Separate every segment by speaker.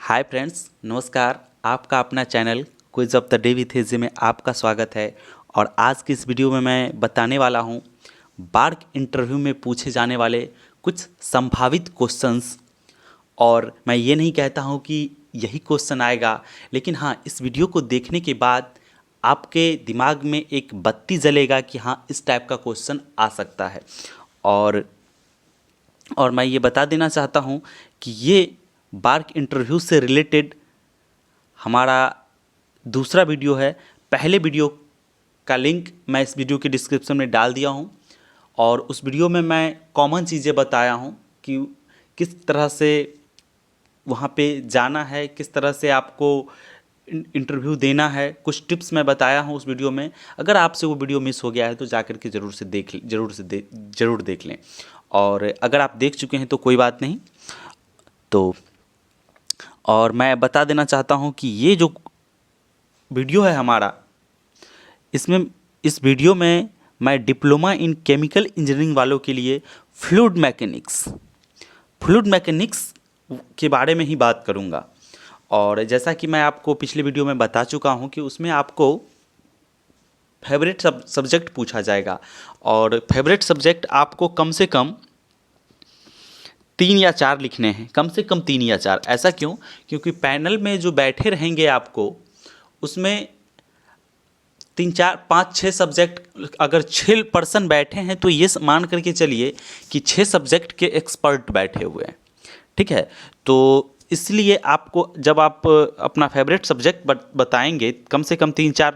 Speaker 1: Hi friends, नमस्कार। आपका अपना channel quiz of the day with AJ में आपका स्वागत है। और आज की इस वीडियो में मैं बताने वाला हूं बार्क इंटरव्यू में पूछे जाने वाले कुछ संभावित क्वेश्चंस। और मैं ये नहीं कहता हूं कि यही क्वेश्चन आएगा, लेकिन हाँ, इस वीडियो को देखने के बाद आपके दिमाग में एक बत्ती जलेगा कि हाँ, इस टाइप का क्वेश्चन आ सकता है। और मैं ये बता देना चाहता हूँ कि ये बार्क इंटरव्यू से रिलेटेड हमारा दूसरा वीडियो है। पहले वीडियो का लिंक मैं इस वीडियो के डिस्क्रिप्शन में डाल दिया हूँ, और उस वीडियो में मैं कॉमन चीज़ें बताया हूँ कि किस तरह से वहाँ पे जाना है, किस तरह से आपको इंटरव्यू देना है। कुछ टिप्स मैं बताया हूँ उस वीडियो में। अगर आपसे वो वीडियो मिस हो गया है तो जाकर के ज़रूर देख लें। और अगर आप देख चुके हैं तो कोई बात नहीं। तो और मैं बता देना चाहता हूँ कि ये जो वीडियो है हमारा, इस वीडियो में मैं डिप्लोमा इन केमिकल इंजीनियरिंग वालों के लिए फ्लूइड मैकेनिक्स के बारे में ही बात करूँगा। और जैसा कि मैं आपको पिछले वीडियो में बता चुका हूँ कि उसमें आपको फेवरेट सब्जेक्ट पूछा जाएगा। और फेवरेट सब्जेक्ट आपको कम से कम 3 या 4 लिखने हैं, कम से कम 3 या 4। ऐसा क्यों? क्योंकि पैनल में जो बैठे रहेंगे आपको, उसमें 3 4 5 6 सब्जेक्ट, अगर 6 पर्सन बैठे हैं तो ये मान करके चलिए कि 6 सब्जेक्ट के एक्सपर्ट बैठे हुए हैं। ठीक है, तो इसलिए आपको जब आप अपना फेवरेट सब्जेक्ट बताएंगे, कम से कम 3 4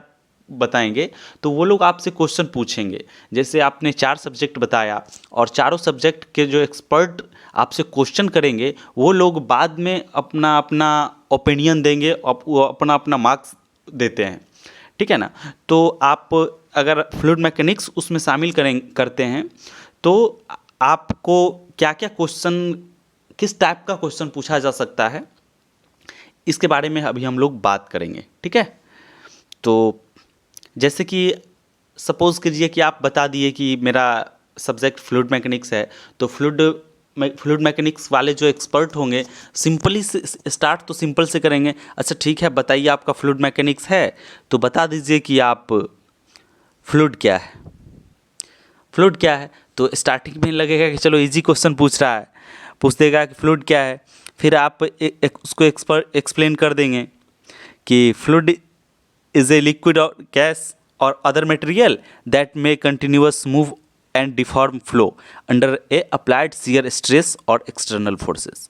Speaker 1: बताएंगे, तो वो लोग आपसे क्वेश्चन पूछेंगे। जैसे आपने 4 सब्जेक्ट बताया और चारों सब्जेक्ट के जो एक्सपर्ट आपसे क्वेश्चन करेंगे, वो लोग बाद में अपना अपना ओपिनियन देंगे और वो अपना अपना मार्क्स देते हैं। ठीक है ना? तो आप अगर फ्लूइड मैकेनिक्स उसमें शामिल करते हैं तो आपको क्या क्या क्वेश्चन, किस टाइप का क्वेश्चन पूछा जा सकता है, इसके बारे में अभी हम लोग बात करेंगे। ठीक है, तो जैसे कि सपोज़ कीजिए कि आप बता दिए कि मेरा सब्जेक्ट फ्लूइड मैकेनिक्स है, तो फ्लूइड मैकेनिक्स वाले जो एक्सपर्ट होंगे सिंपली से स्टार्ट तो सिंपल से करेंगे। अच्छा ठीक है, बताइए आपका फ्लूइड मैकेनिक्स है, तो बता दीजिए कि आप फ्लूइड क्या है। फ्लूइड क्या है तो स्टार्टिंग में लगेगा कि चलो इजी क्वेश्चन पूछ रहा है, पूछ देगा कि फ्लूइड क्या है। फिर आप उसको एक्सप्लेन कर देंगे कि fluid is a liquid or gas or other material that may continuous move and deform flow under a applied shear stress or external forces।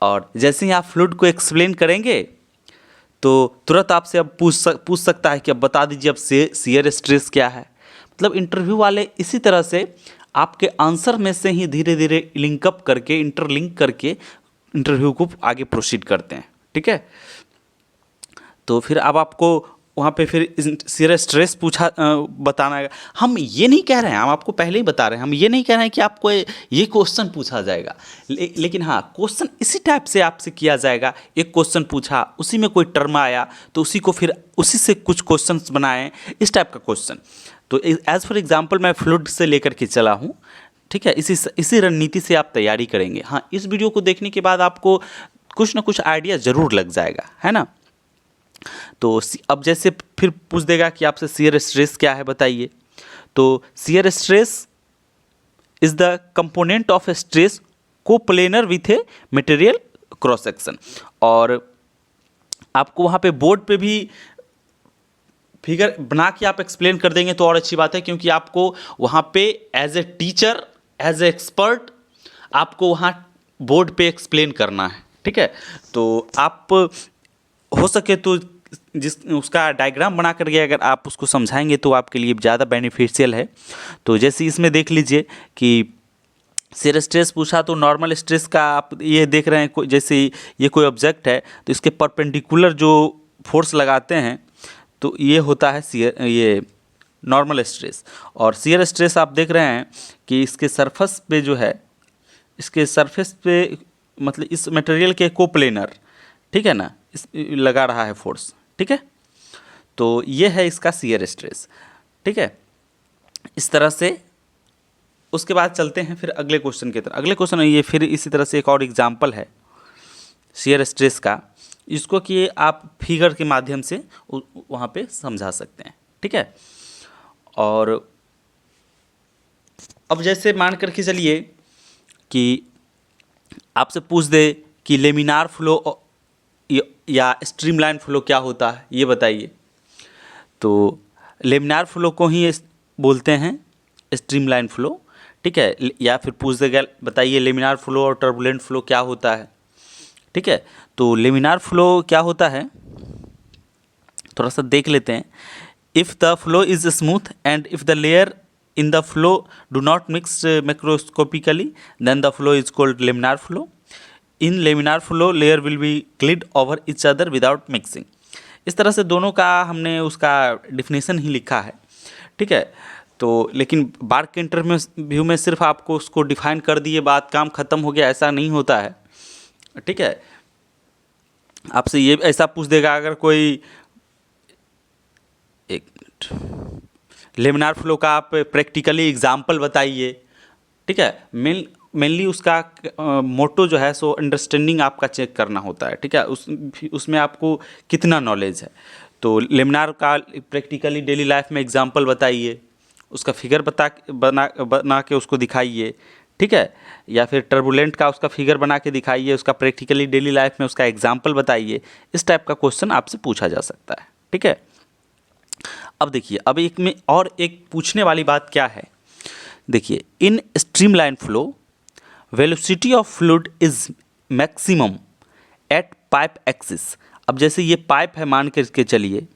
Speaker 1: और जैसे ही आप फ्लूइड को एक्सप्लेन करेंगे तो तुरंत आपसे अब पूछ सकता है कि अब बता दीजिए अब shear स्ट्रेस क्या है। मतलब इंटरव्यू वाले इसी तरह से आपके आंसर में से ही धीरे धीरे लिंकअप करके, इंटरलिंक करके इंटरव्यू को आगे प्रोसीड करते हैं। ठीक है, तो फिर अब आपको वहाँ पे फिर shear स्ट्रेस बताना है। हम ये नहीं कह रहे हैं, हम आपको पहले ही बता रहे हैं, हम ये नहीं कह रहे हैं कि आपको ये क्वेश्चन पूछा जाएगा, लेकिन हाँ, क्वेश्चन इसी टाइप से आपसे किया जाएगा। एक क्वेश्चन पूछा, उसी में कोई टर्म आया तो उसी को फिर उसी से कुछ क्वेश्चंस बनाएं, इस टाइप का क्वेश्चन। तो एज फॉर एग्जाम्पल मैं फ्लूइड से लेकर के चला हूँ। ठीक है, इसी रणनीति से आप तैयारी करेंगे। हाँ, इस वीडियो को देखने के बाद आपको कुछ ना कुछ आइडिया ज़रूर लग जाएगा, है ना? तो अब जैसे फिर पूछ देगा कि आपसे shear स्ट्रेस क्या है बताइए। तो shear stress is the component of stress coplanar with a material cross section. और आपको वहाँ पे बोर्ड पे भी फिगर बना के आप एक्सप्लेन कर देंगे तो और अच्छी बात है, क्योंकि आपको वहाँ पे as a teacher, as a expert आपको वहाँ बोर्ड पे एक्सप्लेन करना है। ठीक है, तो आप हो सके तो उसका डायग्राम बना करके अगर आप उसको समझाएंगे तो आपके लिए ज़्यादा बेनिफिशियल है। तो जैसे इसमें देख लीजिए कि shear स्ट्रेस पूछा, तो नॉर्मल स्ट्रेस का आप ये देख रहे हैं, जैसे ये कोई ऑब्जेक्ट है तो इसके परपेंडिकुलर जो फोर्स लगाते हैं तो ये होता है ये नॉर्मल स्ट्रेस। और shear स्ट्रेस आप देख रहे हैं कि इसके सरफेस पे जो है, इसके सरफेस पे मतलब इस मटेरियल के कोप्लेनर, ठीक है ना, इस लगा रहा है फोर्स। ठीक है, तो ये है इसका shear स्ट्रेस। ठीक है, इस तरह से उसके बाद चलते हैं फिर अगले क्वेश्चन की तरफ। अगले क्वेश्चन ये फिर इसी तरह से एक और एग्जांपल है shear स्ट्रेस का। इसको कि आप फिगर के माध्यम से वहाँ पे समझा सकते हैं, ठीक है। और अब जैसे मान करके चलिए कि आपसे पूछ दे कि लेमिनार फ्लो या स्ट्रीमलाइन फ्लो क्या होता है, ये बताइए। तो लेमिनार फ्लो को ही बोलते हैं स्ट्रीमलाइन फ्लो, ठीक है। या फिर पूछ देगा बताइए लेमिनार फ्लो और टर्बुलेंट फ्लो क्या होता है, ठीक है। तो लेमिनार फ्लो क्या होता है थोड़ा सा देख लेते हैं। If the flow is smooth and if the layer in the flow do not mix macroscopically, then the flow is called laminar flow. In laminar flow layer will be glide over each other without mixing. इस तरह से दोनों का हमने उसका definition ही लिखा है, ठीक है। तो लेकिन बार्क के इंटरव्यू में सिर्फ आपको उसको डिफाइन कर दिए बात काम ख़त्म हो गया, ऐसा नहीं होता है, ठीक है। आपसे ये ऐसा पूछ देगा अगर कोई, एक मिनट, लेमिनार फ्लो का आप प्रैक्टिकली एग्जाम्पल बताइए, ठीक है। मेनली उसका मोटो जो है सो अंडरस्टैंडिंग आपका चेक करना होता है, ठीक है। उसमें आपको कितना नॉलेज है। तो लेमिनार का प्रैक्टिकली डेली लाइफ में एग्जाम्पल बताइए, उसका फिगर बना के उसको दिखाइए, ठीक है। या फिर टर्बुलेंट का उसका फिगर बना के दिखाइए, उसका प्रैक्टिकली डेली लाइफ में उसका एग्जाम्पल बताइए। इस टाइप का क्वेश्चन आपसे पूछा जा सकता है, ठीक है। अब देखिए, अब एक में और एक पूछने वाली बात क्या है, देखिए, in streamline flow velocity of fluid is maximum at pipe axis. अब जैसे ये पाइप है मान के चलिए,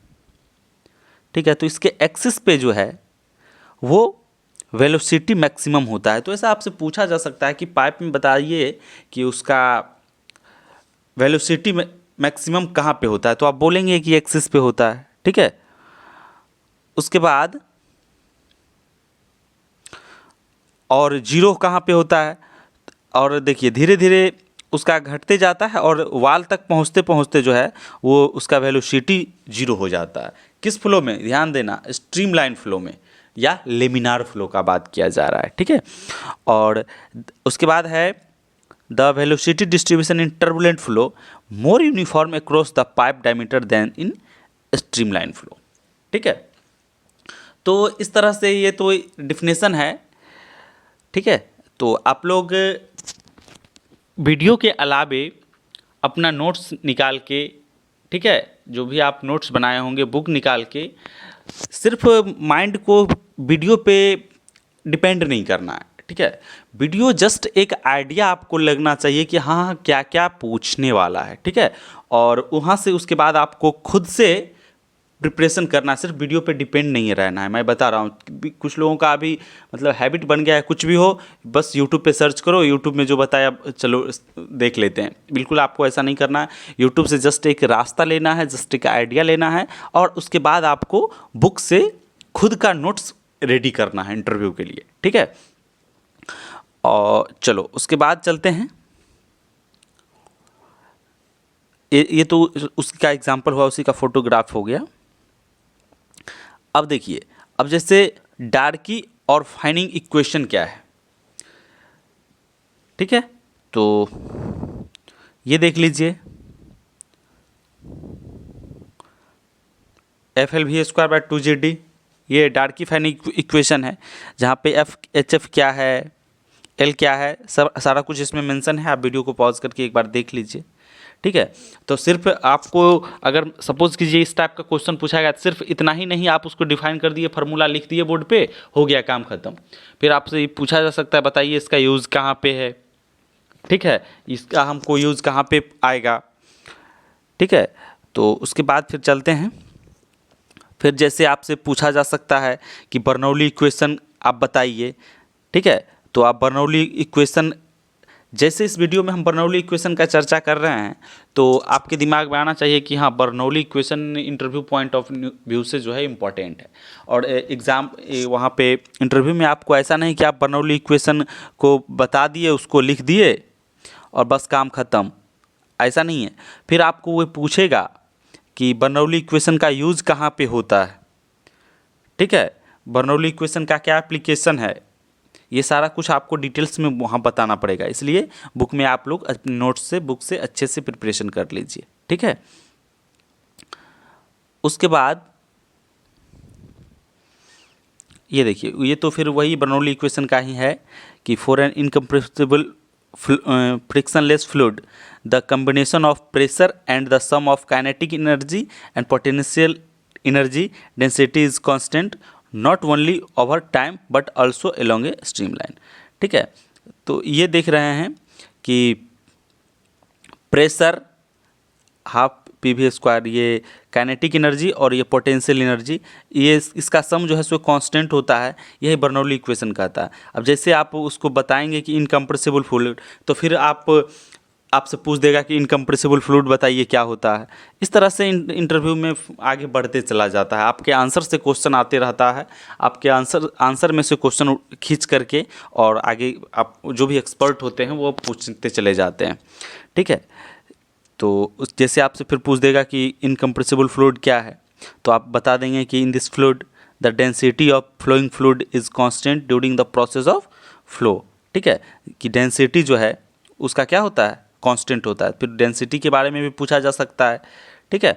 Speaker 1: ठीक है, तो इसके एक्सिस पे जो है वो वेलोसिटी मैक्सिमम होता है। तो ऐसा आपसे पूछा जा सकता है कि पाइप में बताइए कि उसका वेलोसिटी मैक्सिमम कहाँ पे होता है, तो आप बोलेंगे कि एक्सिस पे होता है, ठीक है। उसके बाद और जीरो कहाँ पे होता है, और देखिए धीरे धीरे उसका घटते जाता है और वाल तक पहुँचते पहुँचते जो है वो उसका वेलोसिटी जीरो हो जाता है। किस फ्लो में, ध्यान देना, स्ट्रीमलाइन फ्लो में या लेमिनार फ्लो का बात किया जा रहा है, ठीक है। और उसके बाद है the velocity distribution in turbulent flow more uniform across the pipe diameter than in streamline flow, ठीक है। तो इस तरह से ये तो डिफिनेशन है, ठीक है। तो आप लोग वीडियो के अलावे अपना नोट्स निकाल के, ठीक है, जो भी आप नोट्स बनाए होंगे बुक निकाल के, सिर्फ माइंड को वीडियो पे डिपेंड नहीं करना है, ठीक है। वीडियो जस्ट एक आइडिया आपको लगना चाहिए कि हाँ क्या क्या पूछने वाला है, ठीक है। और वहाँ से उसके बाद आपको खुद से प्रिपरेशन करना, सिर्फ वीडियो पे डिपेंड नहीं रहना है। मैं बता रहा हूँ कुछ लोगों का अभी मतलब हैबिट बन गया है, कुछ भी हो बस यूट्यूब पे सर्च करो, यूट्यूब में जो बताया चलो देख लेते हैं। बिल्कुल आपको ऐसा नहीं करना है। यूट्यूब से जस्ट एक रास्ता लेना है, जस्ट एक आइडिया लेना है, और उसके बाद आपको बुक से खुद का नोट्स रेडी करना है इंटरव्यू के लिए, ठीक है। और चलो उसके बाद चलते हैं। ये तो उसका एग्जाम्पल हुआ, उसी का फोटोग्राफ हो गया। अब देखिए, अब जैसे डार्की और फाइनिंग इक्वेशन क्या है, ठीक है। तो ये देख लीजिए, FL_V²/2GD ये डार्की फाइनिंग इक्वेशन है, जहाँ पे HF क्या है, L क्या है, सब सारा कुछ इसमें मेंशन है। आप वीडियो को पॉज करके एक बार देख लीजिए, ठीक है। तो सिर्फ आपको अगर सपोज कीजिए इस टाइप का क्वेश्चन पूछा गया, सिर्फ इतना ही नहीं, आप उसको डिफाइन कर दिए, फार्मूला लिख दिए बोर्ड पे, हो गया काम खत्म। फिर आपसे पूछा जा सकता है बताइए इसका यूज़ कहाँ पे है, ठीक है, इसका हमको यूज़ कहाँ पे आएगा, ठीक है। तो उसके बाद फिर चलते हैं। फिर जैसे आपसे पूछा जा सकता है कि बर्नौली इक्वेशन आप बताइए, ठीक है। तो आप बर्नौली इक्वेशन, जैसे इस वीडियो में हम बर्नौली इक्वेशन का चर्चा कर रहे हैं, तो आपके दिमाग में आना चाहिए कि हाँ Bernoulli equation interview point of view से जो है इम्पॉर्टेंट है। और एग्ज़ाम वहाँ पे इंटरव्यू में आपको ऐसा नहीं कि आप बर्नौली इक्वेशन को बता दिए, उसको लिख दिए और बस काम ख़त्म, ऐसा नहीं है। फिर आपको वो पूछेगा कि बर्नौली इक्वेशन का यूज़ कहाँ पे होता है, ठीक है, बर्नौली इक्वेशन का क्या एप्लीकेशन है, ये सारा कुछ आपको डिटेल्स में वहाँ बताना पड़ेगा। इसलिए बुक में आप लोग अपने नोट्स से, बुक से अच्छे से प्रिपरेशन कर लीजिए। ठीक है। उसके बाद ये देखिए, ये तो फिर वही बर्नौली इक्वेशन का ही है कि for an incompressible frictionless fluid the combination of pressure and the sum of kinetic energy and potential energy density is constant not only over time but also along a streamline. ठीक है, तो ये देख रहे हैं कि pressure half p v square, ये kinetic energy और ये पोटेंशियल एनर्जी, ये इसका सम जो है सो कांस्टेंट होता है, यही बर्नौली इक्वेशन कहता है। अब जैसे आप उसको बताएंगे कि इनकम्प्रेसिबल फ्लूइड, तो फिर आपसे पूछ देगा कि इनकम्प्रेसिबल फ्लूइड बताइए क्या होता है। इस तरह से इंटरव्यू में आगे बढ़ते चला जाता है, आपके आंसर से क्वेश्चन आते रहता है, आपके आंसर में से क्वेश्चन खींच करके और आगे आप जो भी एक्सपर्ट होते हैं वो पूछते चले जाते हैं। ठीक है, तो जैसे आपसे फिर पूछ देगा कि इनकम्प्रेसिबल फ्लूइड क्या है, तो आप बता देंगे कि in this fluid the density of flowing fluid is constant during the process of flow. ठीक है, कि डेंसिटी जो है उसका क्या होता है, कांस्टेंट होता है। फिर डेंसिटी के बारे में भी पूछा जा सकता है। ठीक है,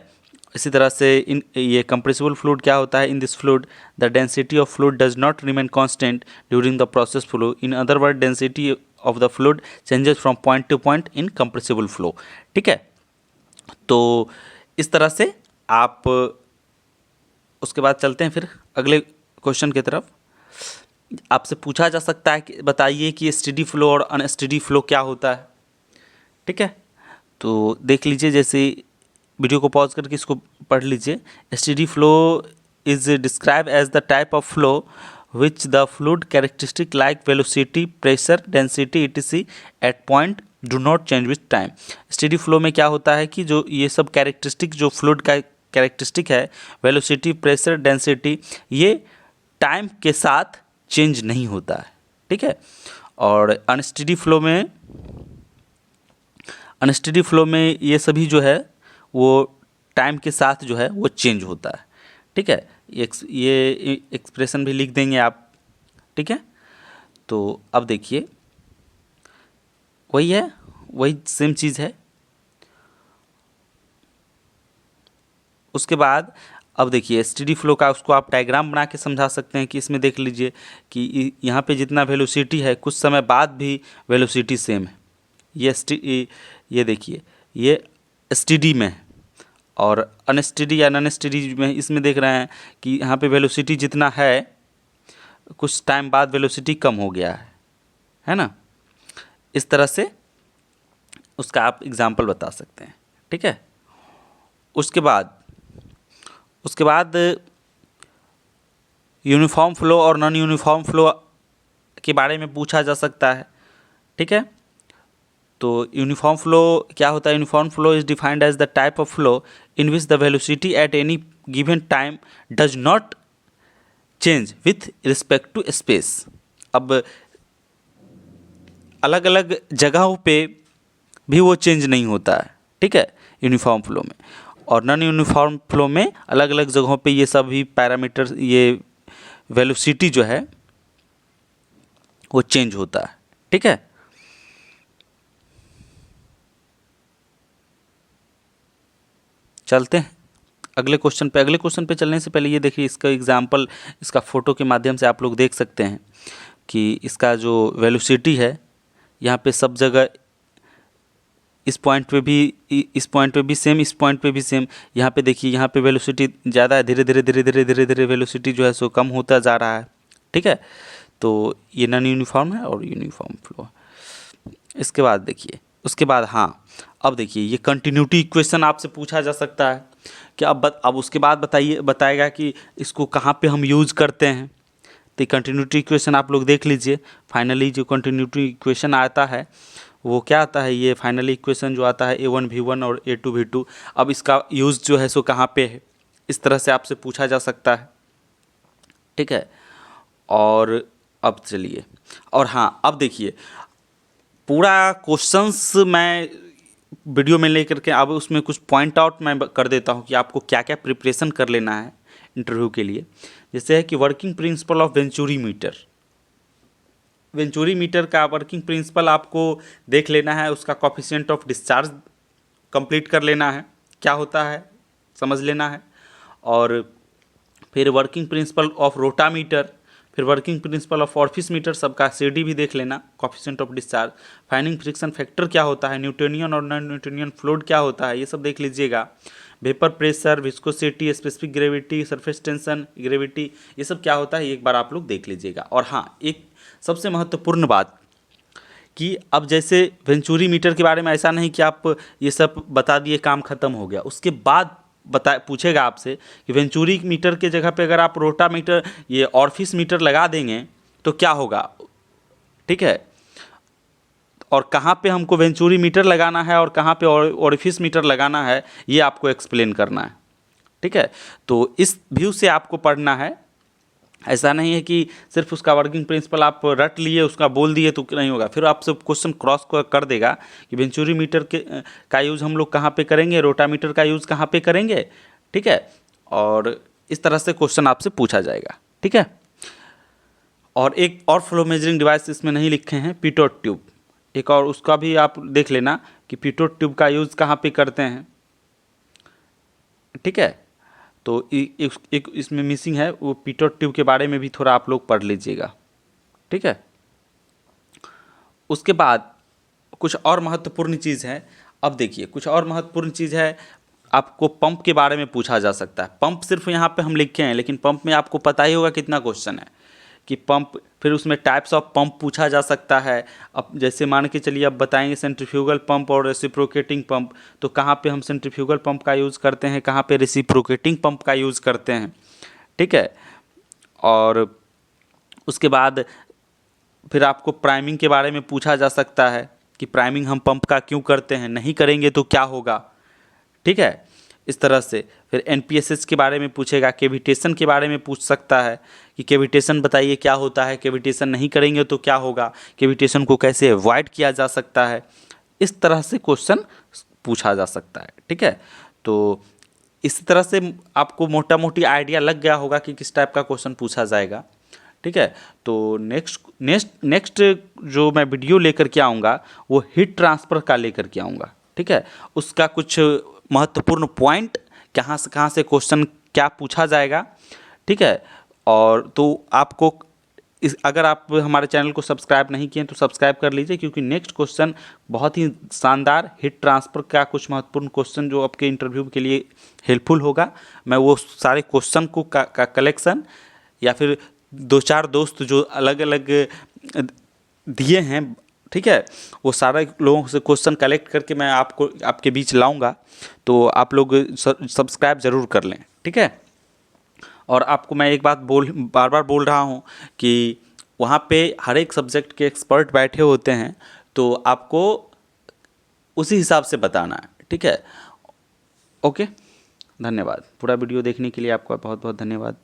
Speaker 1: इसी तरह से ये कंप्रेसिबल फ्लूइड क्या होता है, इन this fluid the density of fluid does not remain constant during the process flow, in other word density of the fluid changes from point two point in compressible flow. ठीक है, तो इस तरह से आप उसके बाद चलते हैं फिर अगले क्वेश्चन की तरफ। आपसे पूछा जा सकता है कि बताइए कि स्टेडी फ्लो और अनस्टेडी फ्लो क्या होता है। ठीक है, तो देख लीजिए, जैसे वीडियो को पॉज करके इसको पढ़ लीजिए। Steady flow is describe as the type of flow which the fluid characteristic like velocity, pressure, density etc at point do not change with time. Steady flow में क्या होता है कि जो ये सब कैरेक्टरिस्टिक जो फ्लूइड का कैरेक्टरिस्टिक है, वेलोसिटी, प्रेशर, डेंसिटी, ये टाइम के साथ चेंज नहीं होता है। ठीक है, और अनस्टेडी फ्लो में ये सभी जो है वो टाइम के साथ जो है वो चेंज होता है। ठीक है, ये एक्सप्रेशन भी लिख देंगे आप। ठीक है, तो अब देखिए वही सेम चीज़ है। उसके बाद अब देखिए स्टेडी फ्लो का उसको आप डायग्राम बना के समझा सकते हैं कि इसमें देख लीजिए कि यहाँ पे जितना वेलोसिटी है कुछ समय बाद भी वेलोसिटी सेम है। ये देखिए ये स्टेडी में है, और अनस्टेडी या नॉन स्टेडी में इसमें देख रहे हैं कि यहाँ पे वेलोसिटी जितना है कुछ टाइम बाद वेलोसिटी कम हो गया है ना। इस तरह से उसका आप एग्जाम्पल बता सकते हैं। ठीक है, उसके बाद यूनिफॉर्म फ्लो और नॉन यूनिफॉर्म फ्लो के बारे में पूछा जा सकता है। ठीक है, तो यूनिफॉर्म फ्लो क्या होता है, uniform flow is defined as the type of flow in which the velocity at any given time does not change with respect to space. अब अलग अलग जगहों पे भी वो चेंज नहीं होता है। ठीक है, यूनिफॉर्म फ्लो में, और नॉन यूनिफॉर्म फ्लो में अलग अलग जगहों पे ये सभी पैरामीटर, ये वेलोसिटी जो है वो चेंज होता है। ठीक है, चलते हैं अगले क्वेश्चन पे। अगले क्वेश्चन पे चलने से पहले ये देखिए इसका एग्जाम्पल, इसका फ़ोटो के माध्यम से आप लोग देख सकते हैं कि इसका जो वेलोसिटी है यहाँ पे सब जगह, इस पॉइंट पे भी सेम, इस पॉइंट पे भी सेम। यहाँ पे देखिए यहाँ पे वेलोसिटी ज़्यादा है, धीरे धीरे वेलोसिटी जो है सो कम होता जा रहा है। ठीक है, तो ये नॉन यूनिफॉर्म है और यूनिफॉर्म फ्लो है। इसके बाद देखिए, उसके बाद अब देखिए ये कंटिन्यूटी इक्वेशन आपसे पूछा जा सकता है कि अब उसके बाद बताएगा कि इसको कहाँ पे हम यूज़ करते हैं। तो कंटिन्यूटी इक्वेशन आप लोग देख लीजिए। फाइनली जो कंटिन्यूटी इक्वेशन आता है वो क्या आता है, ये फाइनली इक्वेशन जो आता है A1 V1 और A2 V2। अब इसका यूज़ जो है सो कहाँ पे है, इस तरह से आपसे पूछा जा सकता है। ठीक है, और अब चलिए, और अब देखिए पूरा क्वेश्चंस मैं वीडियो में लेकर के अब उसमें कुछ पॉइंट आउट मैं कर देता हूँ कि आपको क्या क्या प्रिपरेशन कर लेना है इंटरव्यू के लिए। जैसे है कि working principle of venturi meter का वर्किंग प्रिंसिपल आपको देख लेना है, उसका कोफिशिएंट ऑफ डिस्चार्ज कंप्लीट कर लेना है। क्या होता है समझ लेना है, और फिर वर्किंग प्रिंसिपल ऑफ रोटामीटर, फिर working principle of orifice meter, सबका CD भी देख लेना, coefficient of discharge, fanning friction factor क्या होता है, न्यूटोनियन और नॉन न्यूटोनियन फ्लूइड क्या होता है, ये सब देख लीजिएगा, vapour pressure, viscosity, specific gravity, surface tension, gravity, ये सब क्या होता है एक बार आप लोग देख लीजिएगा। और हाँ, एक सबसे महत्वपूर्ण बात कि अब जैसे वेंचुरी मीटर के बारे में ऐसा नहीं कि आप ये सब बता दिए काम खत्म हो गया, उसके बाद पूछेगा आपसे कि वेंचुरी मीटर के जगह पे अगर आप रोटामीटर ये ऑरिफिस मीटर लगा देंगे तो क्या होगा, ठीक है, और कहाँ पे हमको वेंचुरी मीटर लगाना है और कहाँ पे ऑरिफिस मीटर लगाना है ये आपको एक्सप्लेन करना है, ठीक है। तो इस व्यू से आपको पढ़ना है, ऐसा नहीं है कि सिर्फ उसका वर्किंग प्रिंसिपल आप रट लिए उसका बोल दिए तो नहीं होगा, फिर आपसे क्वेश्चन क्रॉस कर देगा कि वेंचुरी मीटर के का यूज़ हम लोग कहाँ पे करेंगे, रोटामीटर का यूज़ कहाँ पे करेंगे, ठीक है, और इस तरह से क्वेश्चन आपसे पूछा जाएगा, ठीक है। और एक और फ्लो मेजरिंग डिवाइस इसमें नहीं लिखे हैं, पिटोट ट्यूब, एक और उसका भी आप देख लेना कि पिटोट ट्यूब का यूज़ कहाँ पे करते हैं, ठीक है। तो एक इसमें मिसिंग है, वो पिटोट ट्यूब के बारे में भी थोड़ा आप लोग पढ़ लीजिएगा, ठीक है। उसके बाद कुछ और महत्वपूर्ण चीज़ है, अब देखिए कुछ और महत्वपूर्ण चीज़ है, आपको पंप के बारे में पूछा जा सकता है। पंप सिर्फ यहाँ पे हम लिखे हैं, लेकिन पंप में आपको पता ही होगा कितना क्वेश्चन है कि पंप, फिर उसमें टाइप्स ऑफ पंप पूछा जा सकता है। अब जैसे मान के चलिए अब बताएंगे सेंट्रीफ्यूगल पंप और रेसिप्रोकेटिंग पंप, तो कहाँ पे हम सेंट्रीफ्यूगल पंप का यूज़ करते हैं, कहाँ पे रेसिप्रोकेटिंग पंप का यूज़ करते हैं, ठीक है। और उसके बाद फिर आपको प्राइमिंग के बारे में पूछा जा सकता है कि प्राइमिंग हम पंप का क्यों करते हैं, नहीं करेंगे तो क्या होगा, ठीक है, इस तरह से। फिर NPSS के बारे में पूछेगा, कैविटेशन के बारे में पूछ सकता है कि कैविटेशन बताइए क्या होता है, कैविटेशन नहीं करेंगे तो क्या होगा, कैविटेशन को कैसे अवॉइड किया जा सकता है, इस तरह से क्वेश्चन पूछा जा सकता है, ठीक है। तो इस तरह से आपको मोटा मोटी आइडिया लग गया होगा कि किस टाइप का क्वेश्चन पूछा जाएगा, ठीक है। तो नेक्स्ट जो मैं वीडियो लेकर के आऊँगा वो हीट ट्रांसफ़र का लेकर के आऊँगा, ठीक है। उसका कुछ महत्वपूर्ण पॉइंट, कहाँ से क्वेश्चन क्या पूछा जाएगा, ठीक है। और तो आपको अगर आप हमारे चैनल को सब्सक्राइब नहीं किए तो सब्सक्राइब कर लीजिए, क्योंकि नेक्स्ट क्वेश्चन बहुत ही शानदार हीट ट्रांसफ़र का कुछ महत्वपूर्ण क्वेश्चन जो आपके इंटरव्यू के लिए हेल्पफुल होगा, मैं वो सारे क्वेश्चन को का कलेक्शन, या फिर 2-4 दोस्त जो अलग अलग दिए हैं, ठीक है, वो सारे लोगों से क्वेश्चन कलेक्ट करके मैं आपको आपके बीच लाऊंगा, तो आप लोग सब्सक्राइब ज़रूर कर लें, ठीक है। और आपको मैं एक बात बार बार बोल रहा हूँ कि वहाँ पे हर एक सब्जेक्ट के एक्सपर्ट बैठे होते हैं, तो आपको उसी हिसाब से बताना है, ठीक है। ओके, धन्यवाद। पूरा वीडियो देखने के लिए आपका बहुत बहुत धन्यवाद।